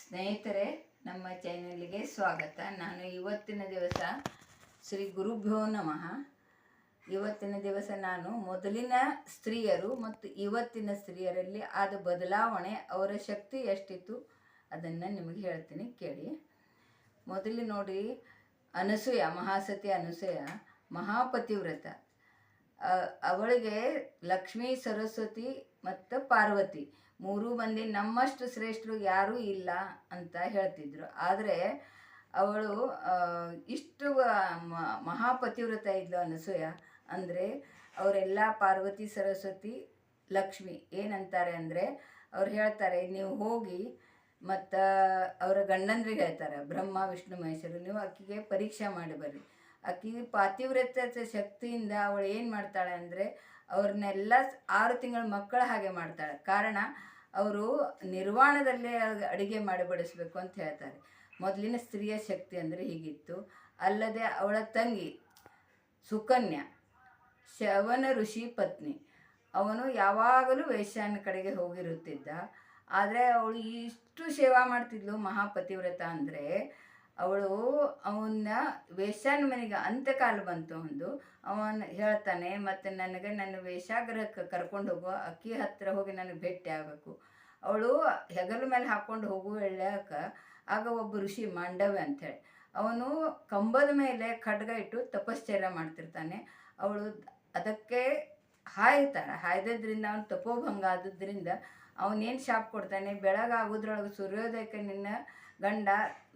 ಸ್ನೇಹಿತರೆ, ನಮ್ಮ ಚಾನಲ್ಗೆ ಸ್ವಾಗತ. ನಾನು ಇವತ್ತಿನ ದಿವಸ ಶ್ರೀ ಗುರುಭ್ಯೋ ನಮಃ. ಇವತ್ತಿನ ದಿವಸ ನಾನು ಮೊದಲಿನ ಸ್ತ್ರೀಯರು ಮತ್ತು ಇವತ್ತಿನ ಸ್ತ್ರೀಯರಲ್ಲಿ ಆದ ಬದಲಾವಣೆ, ಅವರ ಶಕ್ತಿ ಎಷ್ಟಿತ್ತು ಅದನ್ನು ನಿಮಗೆ ಹೇಳ್ತೀನಿ, ಕೇಳಿ. ಮೊದಲು ನೋಡಿ, ಅನಸೂಯ, ಮಹಾಸತಿ ಅನಸೂಯ ಮಹಾಪತಿವ್ರತ. ಅವಳಿಗೆ ಲಕ್ಷ್ಮೀ, ಸರಸ್ವತಿ ಮತ್ತು ಪಾರ್ವತಿ ಮೂರೂ ಮಂದಿ ನಮ್ಮಷ್ಟು ಶ್ರೇಷ್ಠರು ಯಾರೂ ಇಲ್ಲ ಅಂತ ಹೇಳ್ತಿದ್ರು. ಆದರೆ ಅವಳು ಇಷ್ಟು ಮಹಾಪತಿವ್ರತ ಇದ್ಲು ಅನಸೂಯ. ಅಂದರೆ ಅವರೆಲ್ಲ ಪಾರ್ವತಿ, ಸರಸ್ವತಿ, ಲಕ್ಷ್ಮಿ ಏನಂತಾರೆ ಅಂದರೆ, ಅವ್ರು ಹೇಳ್ತಾರೆ, ನೀವು ಹೋಗಿ ಮತ್ತು ಅವರ ಗಂಡಂದ್ರಿಗೆ ಹೇಳ್ತಾರೆ, ಬ್ರಹ್ಮ, ವಿಷ್ಣು, ಮಹೇಶ್ವರು, ನೀವು ಆಕೆಗೆ ಪರೀಕ್ಷೆ ಮಾಡಿ ಬರ್ರಿ. ಆಕೆ ಪಾತಿವ್ರತ್ಯದ ಶಕ್ತಿಯಿಂದ ಅವಳು ಏನು ಮಾಡ್ತಾಳೆ ಅಂದರೆ, ಅವ್ರನ್ನೆಲ್ಲ 6 ತಿಂಗಳ ಮಕ್ಕಳ ಹಾಗೆ ಮಾಡ್ತಾಳೆ. ಕಾರಣ ಅವರು ನಿರ್ವಾಣದಲ್ಲೇ ಅಡುಗೆ ಮಾಡಿ ಬಡಿಸ್ಬೇಕು ಅಂತ ಹೇಳ್ತಾರೆ. ಮೊದಲಿನ ಸ್ತ್ರೀಯ ಶಕ್ತಿ ಅಂದರೆ ಹೀಗಿತ್ತು. ಅಲ್ಲದೆ ಅವಳ ತಂಗಿ ಸುಕನ್ಯಾ, ಶವನ ಋಷಿ ಪತ್ನಿ, ಅವನು ಯಾವಾಗಲೂ ವೇಶ್ಯಾನ ಕಡೆಗೆ ಹೋಗಿರುತ್ತಿದ್ದ. ಆದರೆ ಅವಳು ಇಷ್ಟು ಸೇವಾ ಮಾಡ್ತಿದ್ಲು, ಮಹಾಪತಿವ್ರತ ಅಂದರೆ. ಅವಳು ಅವನ್ನ ವೇಶ್ಯಾನ ಮನೆಗೆ ಅಂತ್ಯಕಾಲ ಬಂತು ಒಂದು, ಅವನು ಹೇಳ್ತಾನೆ, ಮತ್ತು ನನಗೆ ನನ್ನ ವೇಶ್ಯಾಗ್ರಹಕ್ಕೆ ಕರ್ಕೊಂಡು ಹೋಗೋ, ಅಕ್ಕಿ ಹತ್ತಿರ ಹೋಗಿ ನನಗೆ ಭೇಟಿ ಆಗಬೇಕು. ಅವಳು ಹೆಗಲ ಮೇಲೆ ಹಾಕ್ಕೊಂಡು ಹೋಗುವ ಎಳ್ಯಾಕ, ಆಗ ಒಬ್ಬ ಋಷಿ ಮಾಂಡವ್ಯ ಅಂಥೇಳಿ, ಅವನು ಕಂಬದ ಮೇಲೆ ಖಡ್ಗ ಇಟ್ಟು ತಪಶ್ಚರ್ಯ ಮಾಡ್ತಿರ್ತಾನೆ. ಅವಳು ಅದಕ್ಕೆ ಹಾಯ್ದದ್ರಿಂದ ಅವನು ತಪೋಭಂಗ ಆದದ್ರಿಂದ ಅವನೇನು ಶಾಪ್ ಕೊಡ್ತಾನೆ, ಬೆಳಗಾಗೋದ್ರೊಳಗೆ ಸೂರ್ಯೋದಯಕ್ಕೆ ನಿನ್ನ ಗಂಡ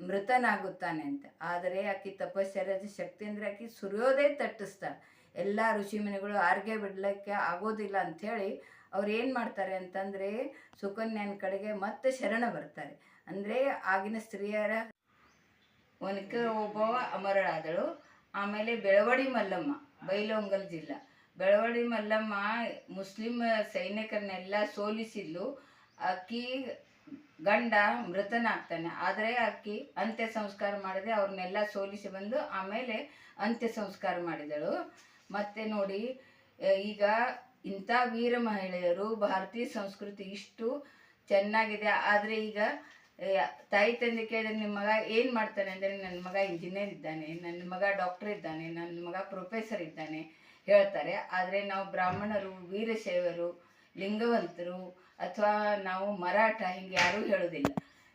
ಮೃತನಾಗುತ್ತಾನೆ ಅಂತ. ಆದರೆ ಆಕೆ ತಪಶ್ಚರ್ಯದ ಶಕ್ತಿ ಅಂದರೆ ಆಕೆ ಸೂರ್ಯೋದಯ ತಟ್ಟಿಸ್ತಾಳೆ. ಎಲ್ಲ ಋಷಿಮುನಿಗಳು ಆರ್ಗೆ ಬಿಡಲಿಕ್ಕೆ ಆಗೋದಿಲ್ಲ ಅಂಥೇಳಿ ಅವ್ರು ಏನು ಮಾಡ್ತಾರೆ ಅಂತಂದರೆ, ಸುಕನ್ಯನ ಕಡೆಗೆ ಮತ್ತೆ ಶರಣ ಬರ್ತಾರೆ. ಅಂದರೆ ಆಗಿನ ಸ್ತ್ರೀಯರ ಒನಕೆ ಒಬ್ಬವ ಅಮರಳಾದಳು. ಆಮೇಲೆ ಬೆಳವಡಿ ಮಲ್ಲಮ್ಮ, ಬೈಲಹೊಂಗಲ ಜಿಲ್ಲಾ. ಬೆಳವಡಿ ಮಲ್ಲಮ್ಮ ಮುಸ್ಲಿಂ ಸೈನಿಕರನ್ನೆಲ್ಲ ಸೋಲಿಸಿದ್ಲು. ಆಕಿ ಗಂಡ ಮೃತನಾಗ್ತಾನೆ. ಆದರೆ ಆಕಿ ಅಂತ್ಯ ಸಂಸ್ಕಾರ ಮಾಡಿದೆ, ಅವ್ರನ್ನೆಲ್ಲ ಸೋಲಿಸಿ ಬಂದು ಆಮೇಲೆ ಅಂತ್ಯ ಸಂಸ್ಕಾರ ಮಾಡಿದಳು. ಮತ್ತು ನೋಡಿ, ಈಗ ಇಂಥ ವೀರ ಮಹಿಳೆಯರು, ಭಾರತೀಯ ಸಂಸ್ಕೃತಿ ಇಷ್ಟು ಚೆನ್ನಾಗಿದೆ. ಆದರೆ ಈಗ ತಾಯಿ ತಂದೆ ಕೇಳಿದ್ರೆ, ನಿಮ್ಮ ಮಗ ಏನು ಮಾಡ್ತಾನೆ ಅಂದರೆ, ನನ್ನ ಮಗ ಇಂಜಿನಿಯರ್ ಇದ್ದಾನೆ, ನನ್ನ ಮಗ ಡಾಕ್ಟರ್ ಇದ್ದಾನೆ, ನನ್ನ ಮಗ ಪ್ರೊಫೆಸರ್ ಇದ್ದಾನೆ ಹೇಳ್ತಾರೆ. ಆದರೆ ನಾವು ಬ್ರಾಹ್ಮಣರು, ವೀರಶೈವರು, ಲಿಂಗವಂತರು ಅಥವಾ ನಾವು ಮರಾಠ ಹಿಂಗೆ ಯಾರೂ ಹೇಳೋದಿಲ್ಲ.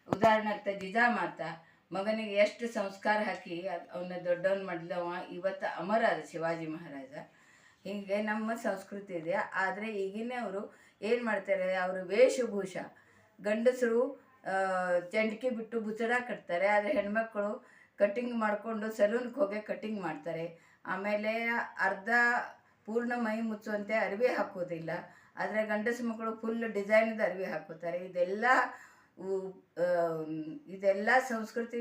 ಉದಾಹರಣೆಗೆ ಜಿಜಾಮಾತ ಮಗನಿಗೆ ಎಷ್ಟು ಸಂಸ್ಕಾರ ಹಾಕಿ ಅವನ್ನ ದೊಡ್ಡವನು ಮಾಡಿದವ, ಇವತ್ತು ಅಮರ ಆದ ಶಿವಾಜಿ ಮಹಾರಾಜ. ಹೀಗೆ ನಮ್ಮ ಸಂಸ್ಕೃತಿ ಇದೆ. ಆದರೆ ಈಗಿನವರು ಏನು ಮಾಡ್ತಾರೆ, ಅವರು ವೇಷಭೂಷ, ಗಂಡಸರು ಚಂಡಿಕೆ ಬಿಟ್ಟು ಬುಚ್ಚಡ ಕಟ್ತಾರೆ. ಆದರೆ ಹೆಣ್ಮಕ್ಳು ಕಟ್ಟಿಂಗ್ ಮಾಡಿಕೊಂಡು ಸಲೂನ್ಗೆ ಹೋಗಿ ಕಟ್ಟಿಂಗ್ ಮಾಡ್ತಾರೆ. ಆಮೇಲೆ ಅರ್ಧ ಪೂರ್ಣ ಮೈ ಮುಚ್ಚುವಂತೆ ಅರಿವೆ ಹಾಕೋದಿಲ್ಲ. ಆದರೆ ಗಂಡಸು ಮಕ್ಕಳು ಫುಲ್ ಡಿಸೈನ್ದ ಅರಿವೆ ಹಾಕೋತಾರೆ. ಇದೆಲ್ಲ ಸಂಸ್ಕೃತಿ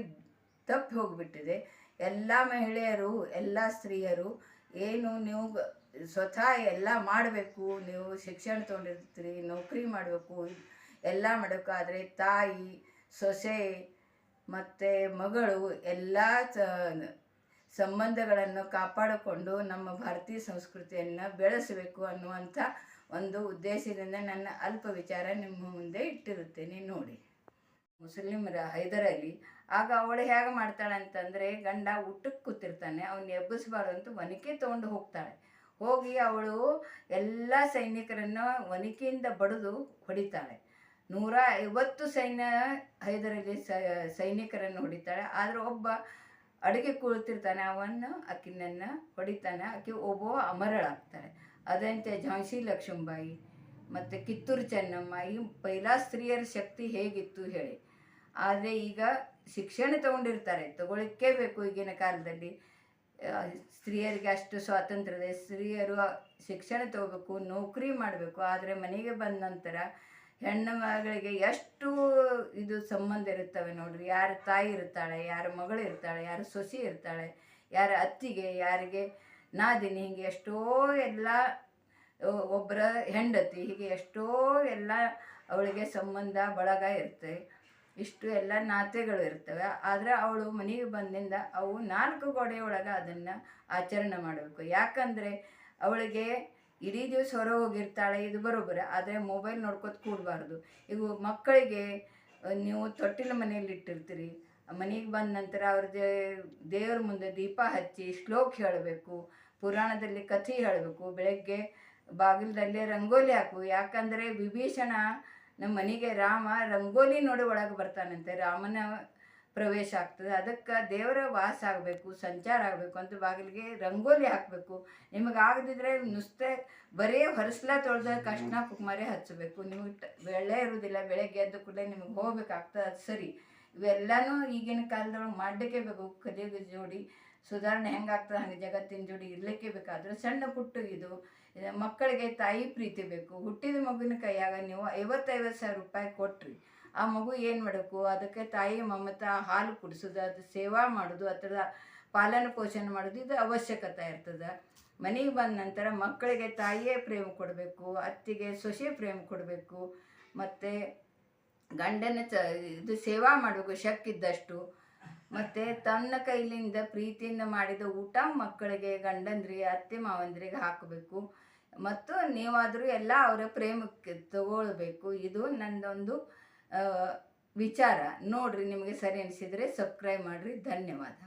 ತಪ್ಪಿ ಹೋಗಿಬಿಟ್ಟಿದೆ. ಎಲ್ಲ ಮಹಿಳೆಯರು, ಎಲ್ಲ ಸ್ತ್ರೀಯರು ಏನು, ನೀವು ಸ್ವತಃ ಎಲ್ಲ ಮಾಡಬೇಕು, ನೀವು ಶಿಕ್ಷಣ ತೊಗೊಂಡಿರ್ತೀರಿ, ನೌಕರಿ ಮಾಡಬೇಕು, ಎಲ್ಲ ಮಾಡಬೇಕು. ಆದರೆ ತಾಯಿ, ಸೊಸೆ ಮತ್ತು ಮಗಳು ಎಲ್ಲ ಸಂಬಂಧಗಳನ್ನು ಕಾಪಾಡಿಕೊಂಡು ನಮ್ಮ ಭಾರತೀಯ ಸಂಸ್ಕೃತಿಯನ್ನು ಬೆಳೆಸಬೇಕು ಅನ್ನುವಂಥ ಒಂದು ಉದ್ದೇಶದಿಂದ ನನ್ನ ಅಲ್ಪ ವಿಚಾರ ನಿಮ್ಮ ಮುಂದೆ ಇಟ್ಟಿರುತ್ತೇನೆ, ನೋಡಿ. ಮುಸ್ಲಿಮರ ಹೈದರ್ ಅಲಿ, ಆಗ ಅವಳು ಹೇಗೆ ಮಾಡ್ತಾಳೆ ಅಂತಂದರೆ, ಗಂಡ ಊಟಕ್ಕೆ ಕೂತಿರ್ತಾನೆ, ಅವನ್ನ ಎಬ್ಬಿಸ್ಬಾರ್ದು ಅಂತ ಒನಕೆ ತೊಗೊಂಡು ಹೋಗ್ತಾಳೆ. ಹೋಗಿ ಅವಳು ಎಲ್ಲ ಸೈನಿಕರನ್ನು ಒನಕೆಯಿಂದ ಬಡಿದು ಹೊಡಿತಾಳೆ. 150 ಹೈದರ್ ಅಲಿ ಸೈನಿಕರನ್ನು ಹೊಡಿತಾಳೆ. ಆದರೆ ಒಬ್ಬ ಅಡುಗೆ ಕುಳಿತಿರ್ತಾನೆ, ಅವನು ಆಕಿನನ್ನು ಹೊಡಿತಾನೆ. ಆಕೆ ಒಬ್ಬ ಅಮರಳಾಗ್ತಾಳೆ. ಅದಂತೆ ಝಾನ್ಸಿ ಲಕ್ಷ್ಮೀಬಾಯಿ ಮತ್ತು ಕಿತ್ತೂರು ಚೆನ್ನಮ್ಮ, ಈ ಪೈಲಾ ಸ್ತ್ರೀಯರ ಶಕ್ತಿ ಹೇಗಿತ್ತು ಹೇಳಿ. ಆದರೆ ಈಗ ಶಿಕ್ಷಣ ತಗೊಂಡಿರ್ತಾರೆ, ತಗೊಳ್ಳಿಕ್ಕೇ ಬೇಕು. ಈಗಿನ ಕಾಲದಲ್ಲಿ ಸ್ತ್ರೀಯರಿಗೆ ಅಷ್ಟು ಸ್ವಾತಂತ್ರ್ಯ ಇದೆ. ಸ್ತ್ರೀಯರು ಶಿಕ್ಷಣ ತಗೋಬೇಕು, ನೌಕರಿ ಮಾಡಬೇಕು. ಆದರೆ ಮನೆಗೆ ಬಂದ ನಂತರ ಹೆಣ್ಣು ಮಗಳಿಗೆ ಎಷ್ಟು ಇದು ಸಂಬಂಧ ಇರುತ್ತವೆ ನೋಡ್ರಿ. ಯಾರ ತಾಯಿ ಇರ್ತಾಳೆ, ಯಾರ ಮಗಳು ಇರ್ತಾಳೆ, ಯಾರ ಸೊಸೆ ಇರ್ತಾಳೆ, ಯಾರ ಅತ್ತಿಗೆ, ಯಾರಿಗೆ ನಾದಿನಿ, ಹೀಗೆ ಎಷ್ಟೋ ಎಲ್ಲ, ಒಬ್ಬರ ಹೆಂಡತಿ, ಹೀಗೆ ಎಷ್ಟೋ ಎಲ್ಲ ಅವಳಿಗೆ ಸಂಬಂಧ ಬಳಗ ಇರ್ತವೆ. ಇಷ್ಟು ಎಲ್ಲ ನಾತೆಗಳು ಇರ್ತವೆ. ಆದರೆ ಅವಳು ಮನೆಗೆ ಬಂದಿಂದ ಅವು 4 ಗೋಡೆ ಒಳಗೆ ಅದನ್ನು ಆಚರಣೆ ಮಾಡಬೇಕು. ಯಾಕಂದರೆ ಅವಳಿಗೆ ಇಡೀ ದಿವಸ ಹೊರ ಹೋಗಿರ್ತಾಳೆ, ಇದು ಬರೋಬ್ಬರ. ಆದರೆ ಮೊಬೈಲ್ ನೋಡ್ಕೊತ ಕೂಡಬಾರ್ದು. ಈಗ ಮಕ್ಕಳಿಗೆ ನೀವು ತೊಟ್ಟಿಲ ಮನೆಯಲ್ಲಿ ಇಟ್ಟಿರ್ತೀರಿ, ಮನೆಗೆ ಬಂದ ನಂತರ ಅವ್ರ ದೇವ್ರ ಮುಂದೆ ದೀಪ ಹಚ್ಚಿ ಶ್ಲೋಕ ಹೇಳಬೇಕು, ಪುರಾಣದಲ್ಲಿ ಕಥೆ ಹೇಳಬೇಕು. ಬೆಳಗ್ಗೆ ಬಾಗಿಲದಲ್ಲಿ ರಂಗೋಲಿ ಹಾಕು. ಯಾಕಂದರೆ ವಿಭೀಷಣ ನಮ್ಮ ಮನೆಗೆ ರಾಮ ರಂಗೋಲಿ ನೋಡಿ ಒಳಗೆ ಬರ್ತಾನಂತೆ, ರಾಮನ ಪ್ರವೇಶ ಆಗ್ತದೆ. ಅದಕ್ಕೆ ದೇವರ ವಾಸ ಆಗಬೇಕು, ಸಂಚಾರ ಆಗಬೇಕು ಅಂತ ಬಾಗಿಲಿಗೆ ರಂಗೋಲಿ ಹಾಕಬೇಕು. ನಿಮಗೆ ಆಗದಿದ್ರೆ ನುಸ್ತೆ ಬರೀ ಹೊರಸ್ಲ ತೊಳೆದ ಕಷ್ಣ ಕುಕುಮಾರೇ ಹಚ್ಚಬೇಕು. ನಿಮಗೆ ಬೆಳೆ ಇರುವುದಿಲ್ಲ, ಬೆಳಗ್ಗೆ ಎದ್ದು ಕೂಡಲೇ ನಿಮಗೆ ಹೋಗ್ಬೇಕಾಗ್ತದೆ, ಅದು ಸರಿ. ಇವೆಲ್ಲನೂ ಈಗಿನ ಕಾಲದೊಳಗೆ ಮಾಡಲಿಕ್ಕೆ ಬೇಕು. ಕಲಿಯುಗ ಜೋಡಿ ಸುಧಾರಣೆ ಹೆಂಗಾಗ್ತದೆ ಹಂಗೆ ಜಗತ್ತಿನ ಜೋಡಿ ಇರಲಿಕ್ಕೆ ಬೇಕಾದ್ರೆ ಸಣ್ಣ ಪುಟ್ಟ ಇದು ಮಕ್ಕಳಿಗೆ ತಾಯಿ ಪ್ರೀತಿ ಬೇಕು. ಹುಟ್ಟಿದ ಮಗುವಿನ ಕೈಯಾಗ ನೀವು 50,000 ರೂಪಾಯಿ ಕೊಟ್ರಿ, ಆ ಮಗು ಏನು ಮಾಡಬೇಕು? ಅದಕ್ಕೆ ತಾಯಿ ಮಮತಾ ಹಾಲು ಕುಡಿಸೋದು, ಅದು ಸೇವಾ ಮಾಡೋದು, ಅದರ ಪಾಲನೆ ಪೋಷಣೆ ಮಾಡೋದು ಇದು ಅವಶ್ಯಕತೆ ಇರ್ತದೆ. ಮನೆಗೆ ಬಂದ ನಂತರ ಮಕ್ಕಳಿಗೆ ತಾಯಿಯೇ ಪ್ರೇಮ ಕೊಡಬೇಕು, ಅತ್ತಿಗೆ ಸೊಸೆ ಪ್ರೇಮ ಕೊಡಬೇಕು, ಮತ್ತು ಗಂಡನ ಇದು ಸೇವಾ ಮಾಡಬೇಕು ಶಕ್ಕಿದ್ದಷ್ಟು. ಮತ್ತು ತನ್ನ ಕೈಲಿಂದ ಪ್ರೀತಿಯಿಂದ ಮಾಡಿದ ಊಟ ಮಕ್ಕಳಿಗೆ, ಗಂಡಂದ್ರಿಗೆ, ಅತ್ತೆ ಮಾವಂದ್ರಿಗೆ ಹಾಕಬೇಕು. ಮತ್ತು ನೀವಾದರೂ ಎಲ್ಲ ಅವರ ಪ್ರೇಮಕ್ಕೆ ತಗೊಳ್ಬೇಕು. ಇದು ನನ್ನದೊಂದು ವಿಚಾರ. ನೋಡಿರಿ, ನಿಮಗೆ ಸರಿ ಅನಿಸಿದರೆ ಸಬ್ಸ್ಕ್ರೈಬ್ ಮಾಡಿರಿ. ಧನ್ಯವಾದ.